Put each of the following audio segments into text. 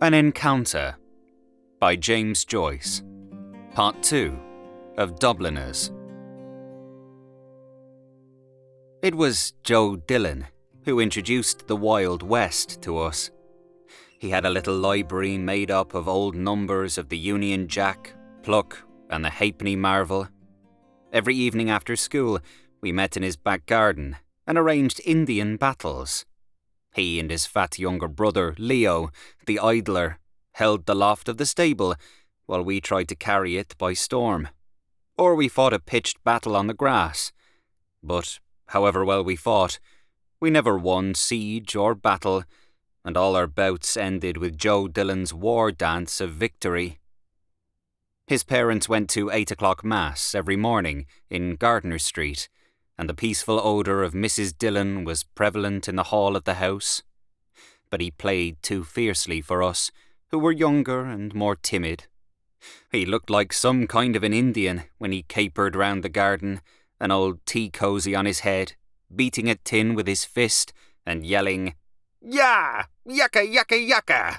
An Encounter by James Joyce. Part 2 of Dubliners. It was Joe Dillon who introduced the Wild West to us. He had a little library made up of old numbers of the Union Jack, Pluck, and the Halfpenny Marvel. Every evening after school, we met in his back garden and arranged Indian battles. He and his fat younger brother, Leo, the idler, held the loft of the stable, while we tried to carry it by storm. Or we fought a pitched battle on the grass. But, however well we fought, we never won siege or battle, and all our bouts ended with Joe Dillon's war dance of victory. His parents went to 8 o'clock Mass every morning in Gardiner Street, and the peaceful odour of Mrs. Dillon was prevalent in the hall of the house. But he played too fiercely for us, who were younger and more timid. He looked like some kind of an Indian when he capered round the garden, an old tea cosy on his head, beating a tin with his fist and yelling, "Yah! Yakka, yakka, yakka!"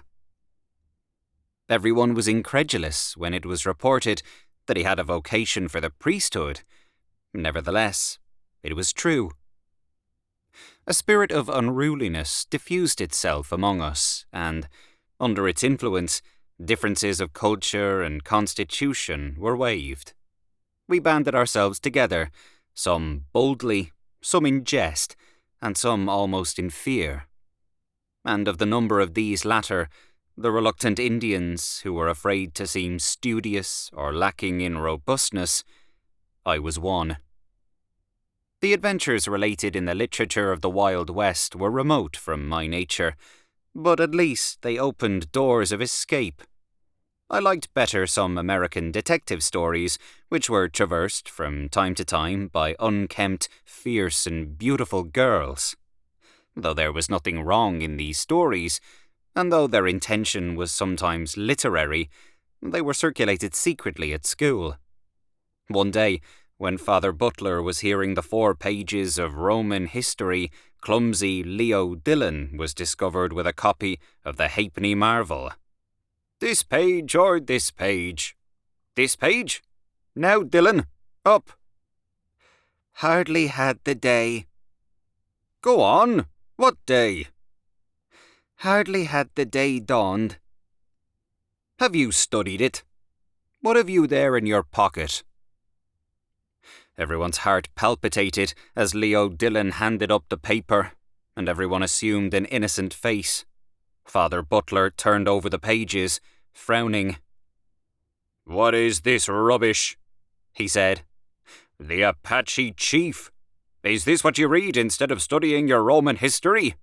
Everyone was incredulous when it was reported that he had a vocation for the priesthood. Nevertheless, it was true. A spirit of unruliness diffused itself among us, and, under its influence, differences of culture and constitution were waived. We banded ourselves together, some boldly, some in jest, and some almost in fear. And of the number of these latter, the reluctant Indians who were afraid to seem studious or lacking in robustness, I was one. The adventures related in the literature of the Wild West were remote from my nature, but at least they opened doors of escape. I liked better some American detective stories, which were traversed from time to time by unkempt, fierce and beautiful girls. Though there was nothing wrong in these stories, and though their intention was sometimes literary, they were circulated secretly at school. One day, when Father Butler was hearing the 4 pages of Roman history, clumsy Leo Dillon was discovered with a copy of the Halfpenny Marvel. "This page or this page? This page? Now, Dillon, up." "Hardly had the day." "Go on, what day?" "Hardly had the day dawned." "Have you studied it? What have you there in your pocket?" Everyone's heart palpitated as Leo Dillon handed up the paper, and everyone assumed an innocent face. Father Butler turned over the pages, frowning. "What is this rubbish?" he said. "The Apache chief? Is this what you read instead of studying your Roman history?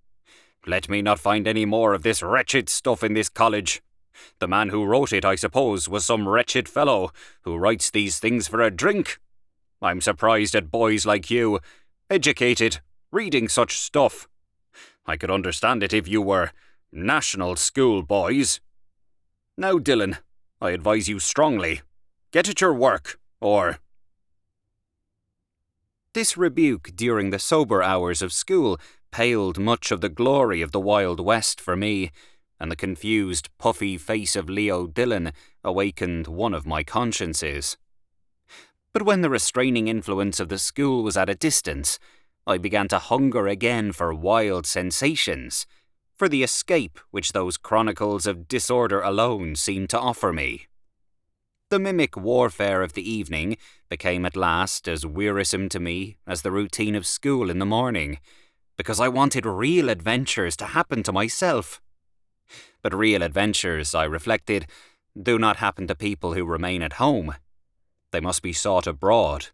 Let me not find any more of this wretched stuff in this college. The man who wrote it, I suppose, was some wretched fellow who writes these things for a drink. I'm surprised at boys like you, educated, reading such stuff. I could understand it if you were national school boys. Now, Dillon, I advise you strongly. Get at your work, or..." This rebuke during the sober hours of school paled much of the glory of the Wild West for me, and the confused, puffy face of Leo Dillon awakened one of my consciences. But when the restraining influence of the school was at a distance, I began to hunger again for wild sensations, for the escape which those chronicles of disorder alone seemed to offer me. The mimic warfare of the evening became at last as wearisome to me as the routine of school in the morning, because I wanted real adventures to happen to myself. But real adventures, I reflected, do not happen to people who remain at home. They must be sought abroad.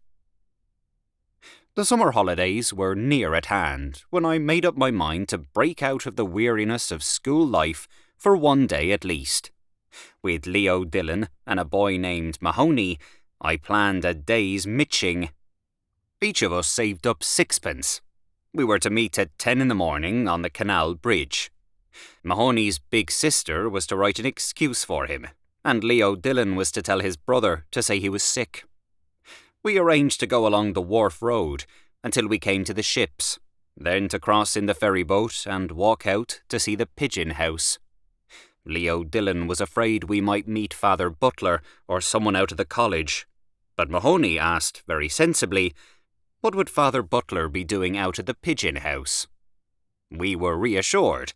The summer holidays were near at hand when I made up my mind to break out of the weariness of school life for one day at least. With Leo Dillon and a boy named Mahony, I planned a day's mitching. Each of us saved up 6pence. We were to meet at 10 in the morning on the canal bridge. Mahony's big sister was to write an excuse for him, and Leo Dillon was to tell his brother to say he was sick. We arranged to go along the wharf road until we came to the ships, then to cross in the ferry boat and walk out to see the Pigeon House. Leo Dillon was afraid we might meet Father Butler or someone out of the college, but Mahony asked, very sensibly, what would Father Butler be doing out at the Pigeon House? We were reassured,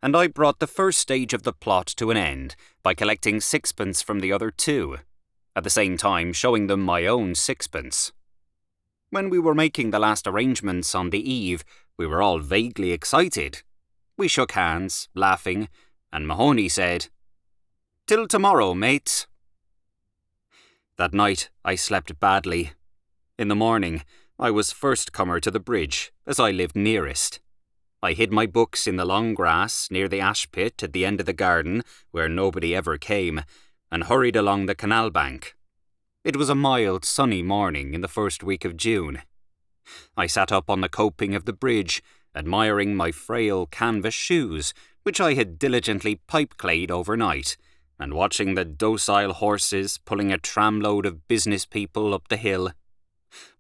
and I brought the first stage of the plot to an end by collecting sixpence from the other two, at the same time showing them my own sixpence. When we were making the last arrangements on the eve, we were all vaguely excited. We shook hands, laughing, and Mahony said, "Till tomorrow, mates." That night I slept badly. In the morning, I was first comer to the bridge, as I lived nearest. I hid my books in the long grass near the ash pit at the end of the garden, where nobody ever came, and hurried along the canal bank. It was a mild, sunny morning in the first week of June. I sat up on the coping of the bridge, admiring my frail canvas shoes, which I had diligently pipe-clayed overnight, and watching the docile horses pulling a tramload of business people up the hill.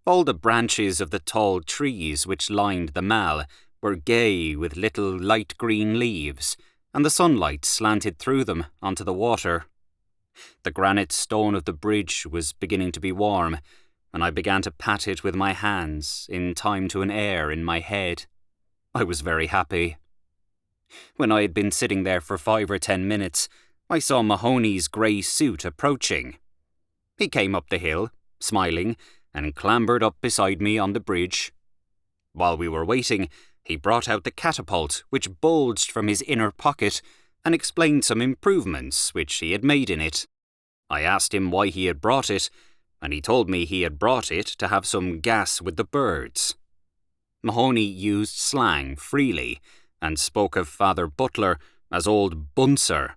All the branches of the tall trees which lined the mall were gay with little light green leaves, and the sunlight slanted through them onto the water. The granite stone of the bridge was beginning to be warm, and I began to pat it with my hands in time to an air in my head. I was very happy. When I had been sitting there for 5 or 10 minutes, I saw Mahony's grey suit approaching. He came up the hill, smiling, and clambered up beside me on the bridge. While we were waiting, he brought out the catapult which bulged from his inner pocket and explained some improvements which he had made in it. I asked him why he had brought it, and he told me he had brought it to have some gas with the birds. Mahony used slang freely, and spoke of Father Butler as old Bunser.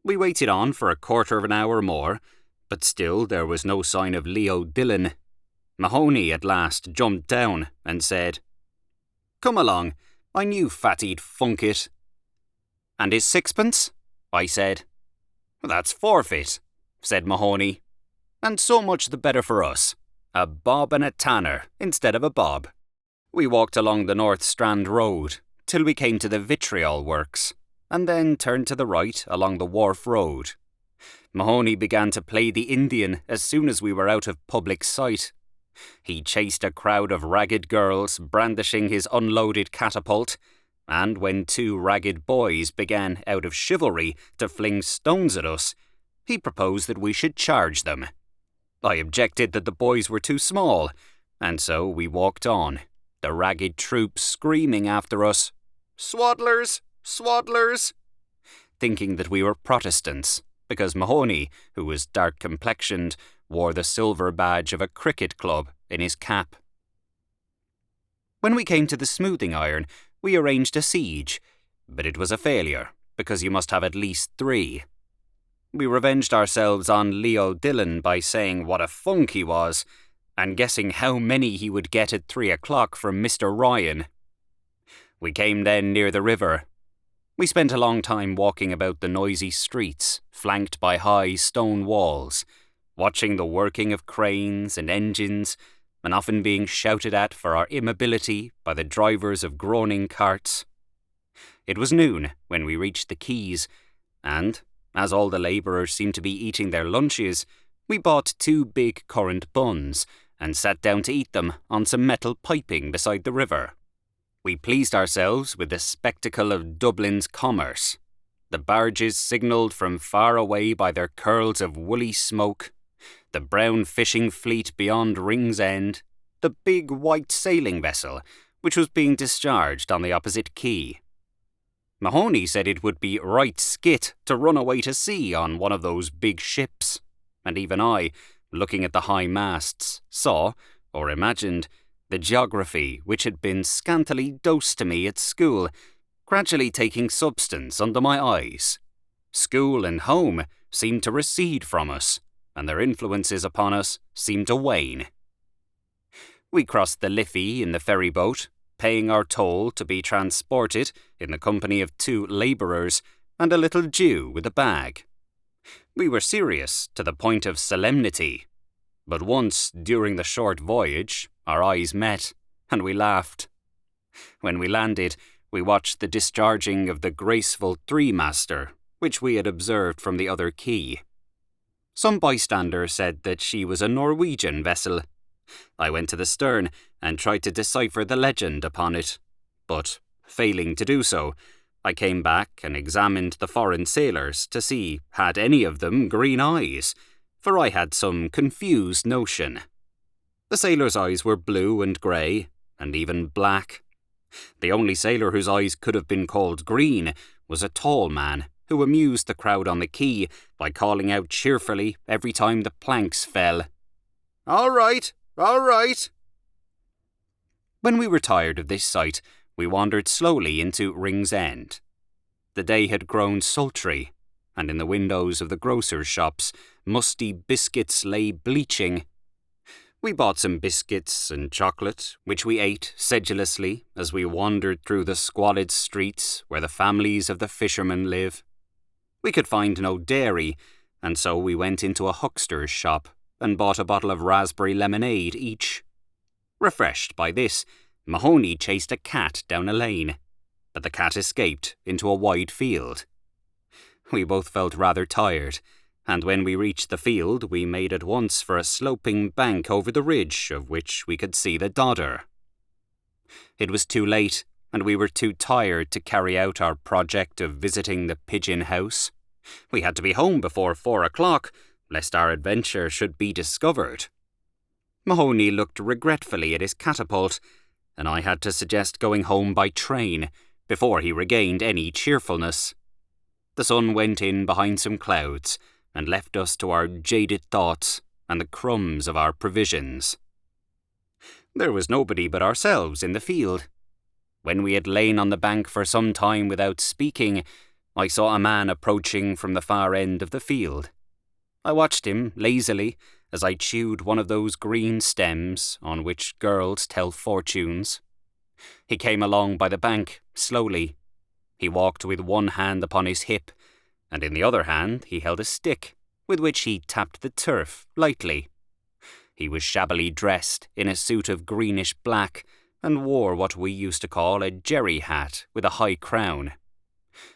We waited on for a quarter of an hour more, but still there was no sign of Leo Dillon. Mahony at last jumped down and said, "Come along, I knew Fatty'd funk it." "And his sixpence?" I said. "That's forfeit," said Mahony. "And so much the better for us. A bob and a tanner instead of a bob." We walked along the North Strand Road till we came to the vitriol works, and then turned to the right along the Wharf Road. Mahony began to play the Indian as soon as we were out of public sight. He chased a crowd of ragged girls brandishing his unloaded catapult, and when 2 ragged boys began out of chivalry to fling stones at us, he proposed that we should charge them. I objected that the boys were too small, and so we walked on, the ragged troop screaming after us, "Swaddlers! Swaddlers!" thinking that we were Protestants, because Mahony, who was dark-complexioned, wore the silver badge of a cricket club in his cap. When we came to the smoothing iron, we arranged a siege, but it was a failure, because you must have at least 3. We revenged ourselves on Leo Dillon by saying what a funk he was, and guessing how many he would get at 3 o'clock from Mr. Ryan. We came then near the river. We spent a long time walking about the noisy streets, flanked by high stone walls, watching the working of cranes and engines, and often being shouted at for our immobility by the drivers of groaning carts. It was noon when we reached the quays, and, as all the labourers seemed to be eating their lunches, we bought 2 big currant buns and sat down to eat them on some metal piping beside the river. We pleased ourselves with the spectacle of Dublin's commerce. The barges signalled from far away by their curls of woolly smoke, the brown fishing fleet beyond Ringsend, the big white sailing vessel which was being discharged on the opposite quay. Mahony said it would be right skit to run away to sea on one of those big ships, and even I, looking at the high masts, saw, or imagined, the geography which had been scantily dosed to me at school, gradually taking substance under my eyes. School and home seemed to recede from us, and their influences upon us seemed to wane. We crossed the Liffey in the ferry boat, paying our toll to be transported in the company of 2 labourers and a little Jew with a bag. We were serious to the point of solemnity, but once during the short voyage our eyes met, and we laughed. When we landed, we watched the discharging of the graceful three-master, which we had observed from the other quay. Some bystander said that she was a Norwegian vessel. I went to the stern and tried to decipher the legend upon it, but, failing to do so, I came back and examined the foreign sailors to see had any of them green eyes, for I had some confused notion. The sailors' eyes were blue and grey, and even black. The only sailor whose eyes could have been called green was a tall man who amused the crowd on the quay by calling out cheerfully every time the planks fell, "All right, all right." When we were tired of this sight, we wandered slowly into Ringsend. The day had grown sultry, and in the windows of the grocers' shops, musty biscuits lay bleaching. We bought some biscuits and chocolate, which we ate sedulously as we wandered through the squalid streets where the families of the fishermen live. We could find no dairy, and so we went into a huckster's shop and bought a bottle of raspberry lemonade each. Refreshed by this, Mahony chased a cat down a lane, but the cat escaped into a wide field. We both felt rather tired, and when we reached the field we made at once for a sloping bank over the ridge of which we could see the Dodder. It was too late, and we were too tired to carry out our project of visiting the Pigeon House. We had to be home before 4 o'clock, lest our adventure should be discovered. Mahony looked regretfully at his catapult, and I had to suggest going home by train before he regained any cheerfulness. The sun went in behind some clouds and left us to our jaded thoughts and the crumbs of our provisions. There was nobody but ourselves in the field. When we had lain on the bank for some time without speaking, I saw a man approaching from the far end of the field. I watched him lazily as I chewed one of those green stems on which girls tell fortunes. He came along by the bank, slowly. He walked with one hand upon his hip, and in the other hand he held a stick, with which he tapped the turf lightly. He was shabbily dressed in a suit of greenish black, and wore what we used to call a jerry hat with a high crown.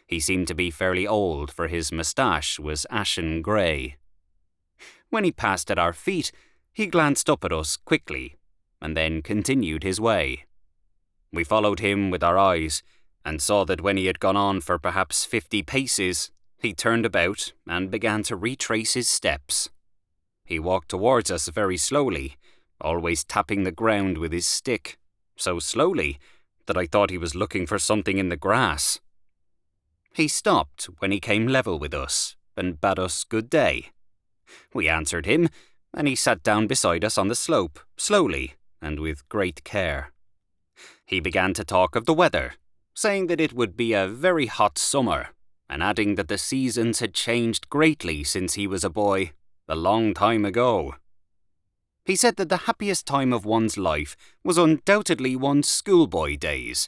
He seemed to be fairly old, for his moustache was ashen grey. When he passed at our feet, he glanced up at us quickly, and then continued his way. We followed him with our eyes, and saw that when he had gone on for perhaps 50 paces, he turned about and began to retrace his steps. He walked towards us very slowly, always tapping the ground with his stick, so slowly that I thought he was looking for something in the grass. He stopped when he came level with us, and bade us good day. We answered him, and he sat down beside us on the slope, slowly and with great care. He began to talk of the weather, saying that it would be a very hot summer, and adding that the seasons had changed greatly since he was a boy, a long time ago. He said that the happiest time of one's life was undoubtedly one's schoolboy days,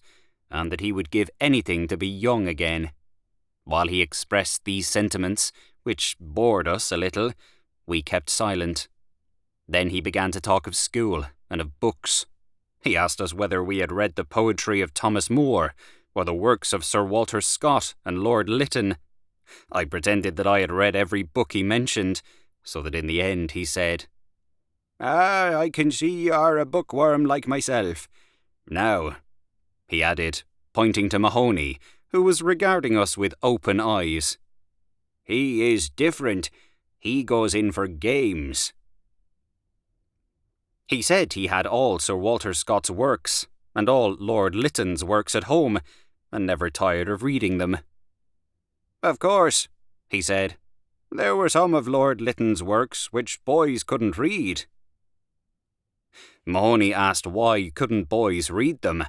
and that he would give anything to be young again. While he expressed these sentiments, which bored us a little, we kept silent. Then he began to talk of school and of books. He asked us whether we had read the poetry of Thomas Moore, or the works of Sir Walter Scott and Lord Lytton. I pretended that I had read every book he mentioned, so that in the end he said, I can see you are a bookworm like myself. Now," he added, pointing to Mahony, who was regarding us with open eyes, "he is different. He goes in for games." He said he had all Sir Walter Scott's works, and all Lord Lytton's works at home, and never tired of reading them. "Of course," he said, "there were some of Lord Lytton's works which boys couldn't read." Mahony asked why couldn't boys read them,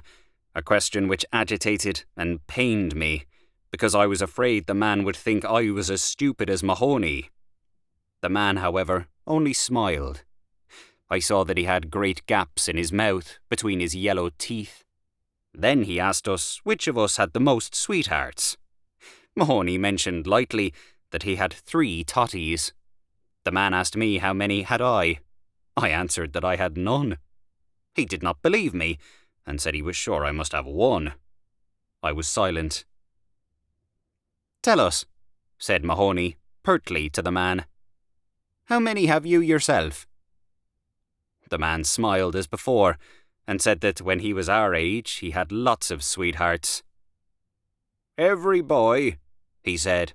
a question which agitated and pained me, because I was afraid the man would think I was as stupid as Mahony. The man, however, only smiled. I saw that he had great gaps in his mouth between his yellow teeth. Then he asked us which of us had the most sweethearts. Mahony mentioned lightly that he had 3 totties. The man asked me how many had I. I answered that I had none. He did not believe me, and said he was sure I must have 1. I was silent. "Tell us," said Mahony, pertly to the man. "How many have you yourself?" The man smiled as before, and said that when he was our age he had lots of sweethearts. "Every boy," he said,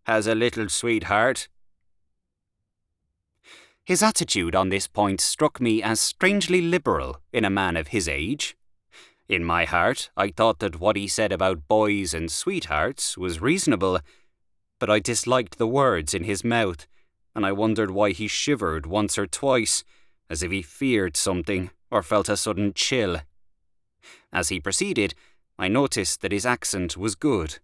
"has a little sweetheart." His attitude on this point struck me as strangely liberal in a man of his age. In my heart, I thought that what he said about boys and sweethearts was reasonable, but I disliked the words in his mouth, and I wondered why he shivered once or twice, as if he feared something or felt a sudden chill. As he proceeded, I noticed that his accent was good.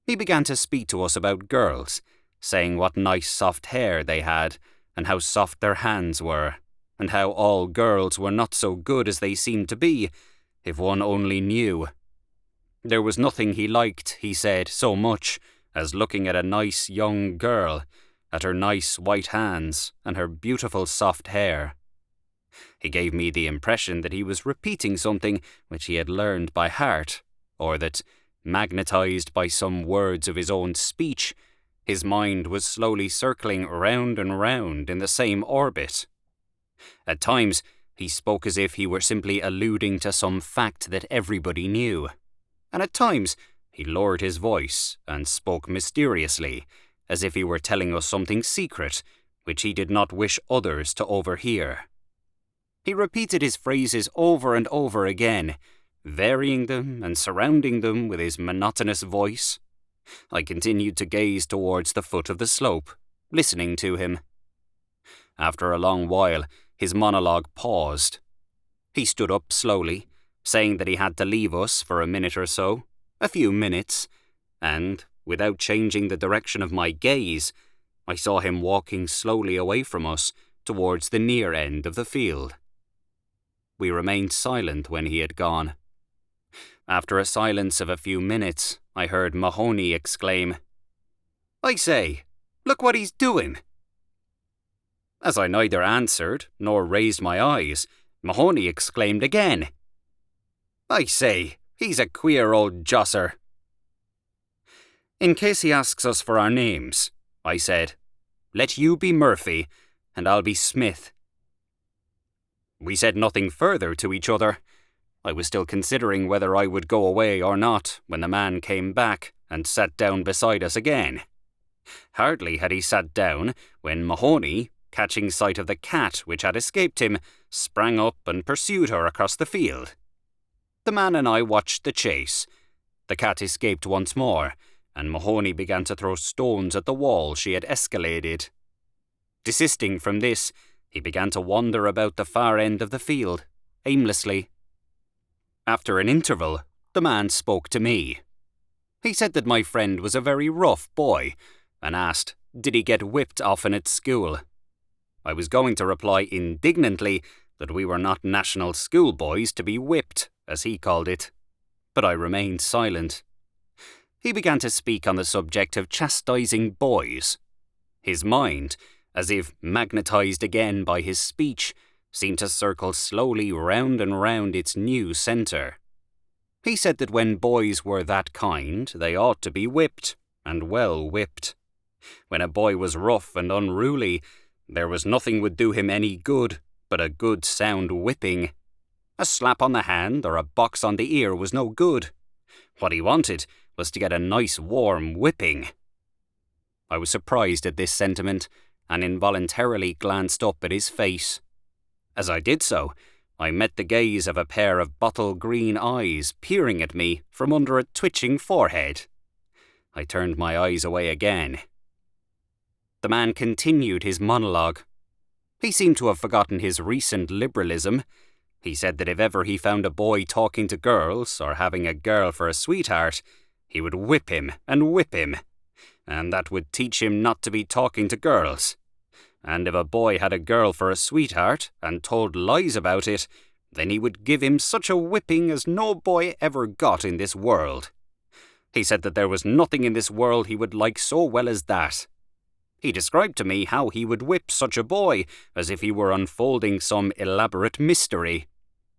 He began to speak to us about girls, saying what nice soft hair they had, and how soft their hands were, and how all girls were not so good as they seemed to be, if one only knew. There was nothing he liked, he said, so much as looking at a nice young girl, at her nice white hands and her beautiful soft hair. He gave me the impression that he was repeating something which he had learned by heart, or that, magnetized by some words of his own speech, his mind was slowly circling round and round in the same orbit. At times, he spoke as if he were simply alluding to some fact that everybody knew, and at times he lowered his voice and spoke mysteriously, as if he were telling us something secret which he did not wish others to overhear. He repeated his phrases over and over again, varying them and surrounding them with his monotonous voice. I continued to gaze towards the foot of the slope, listening to him. After a long while, his monologue paused. He stood up slowly, saying that he had to leave us for a minute or so, a few minutes, and, without changing the direction of my gaze, I saw him walking slowly away from us towards the near end of the field. We remained silent when he had gone. After a silence of a few minutes, I heard Mahony exclaim, "I say, look what he's doing!" As I neither answered nor raised my eyes, Mahony exclaimed again, "I say, he's a queer old josser." "In case he asks us for our names," I said, "let you be Murphy, and I'll be Smith." We said nothing further to each other. I was still considering whether I would go away or not when the man came back and sat down beside us again. Hardly had he sat down when Mahony, catching sight of the cat which had escaped him, sprang up and pursued her across the field. The man and I watched the chase. The cat escaped once more, and Mahony began to throw stones at the wall she had escaladed. Desisting from this, he began to wander about the far end of the field, aimlessly. After an interval, the man spoke to me. He said that my friend was a very rough boy, and asked, did he get whipped often at school? I was going to reply indignantly that we were not national schoolboys to be whipped, as he called it, but I remained silent. He began to speak on the subject of chastising boys. His mind, as if magnetized again by his speech, seemed to circle slowly round and round its new centre. He said that when boys were that kind, they ought to be whipped, and well whipped. When a boy was rough and unruly, there was nothing would do him any good but a good sound whipping. A slap on the hand or a box on the ear was no good. What he wanted was to get a nice warm whipping. I was surprised at this sentiment, and involuntarily glanced up at his face. As I did so, I met the gaze of a pair of bottle-green eyes peering at me from under a twitching forehead. I turned my eyes away again. The man continued his monologue. He seemed to have forgotten his recent liberalism. He said that if ever he found a boy talking to girls or having a girl for a sweetheart, he would whip him, and that would teach him not to be talking to girls. And if a boy had a girl for a sweetheart and told lies about it, then he would give him such a whipping as no boy ever got in this world. He said that there was nothing in this world he would like so well as that. He described to me how he would whip such a boy as if he were unfolding some elaborate mystery.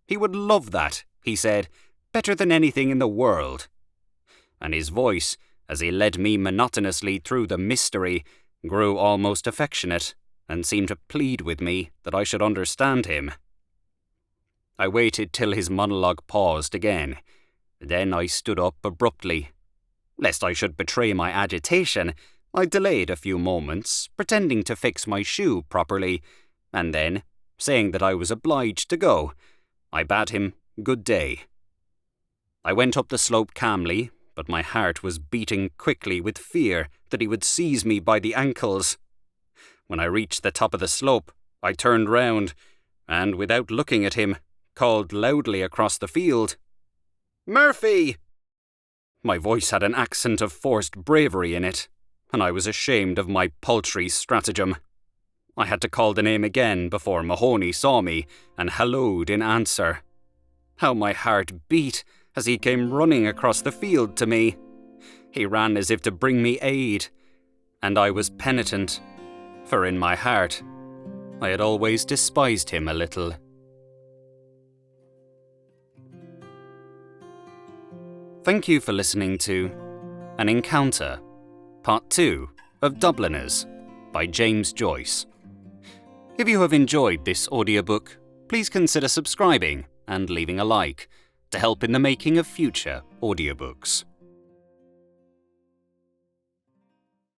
He would love that, he said, better than anything in the world. And his voice, as he led me monotonously through the mystery, grew almost affectionate, and seemed to plead with me that I should understand him. I waited till his monologue paused again. Then I stood up abruptly. Lest I should betray my agitation, I delayed a few moments, pretending to fix my shoe properly, and then, saying that I was obliged to go, I bade him good day. I went up the slope calmly, but my heart was beating quickly with fear that he would seize me by the ankles. When I reached the top of the slope, I turned round, and without looking at him, called loudly across the field, "Murphy!" My voice had an accent of forced bravery in it, and I was ashamed of my paltry stratagem. I had to call the name again before Mahony saw me and hallooed in answer. How my heart beat as he came running across the field to me. He ran as if to bring me aid, and I was penitent, for in my heart I had always despised him a little. Thank you for listening to An Encounter, Part 2 of Dubliners by James Joyce. If you have enjoyed this audiobook, please consider subscribing and leaving a like to help in the making of future audiobooks.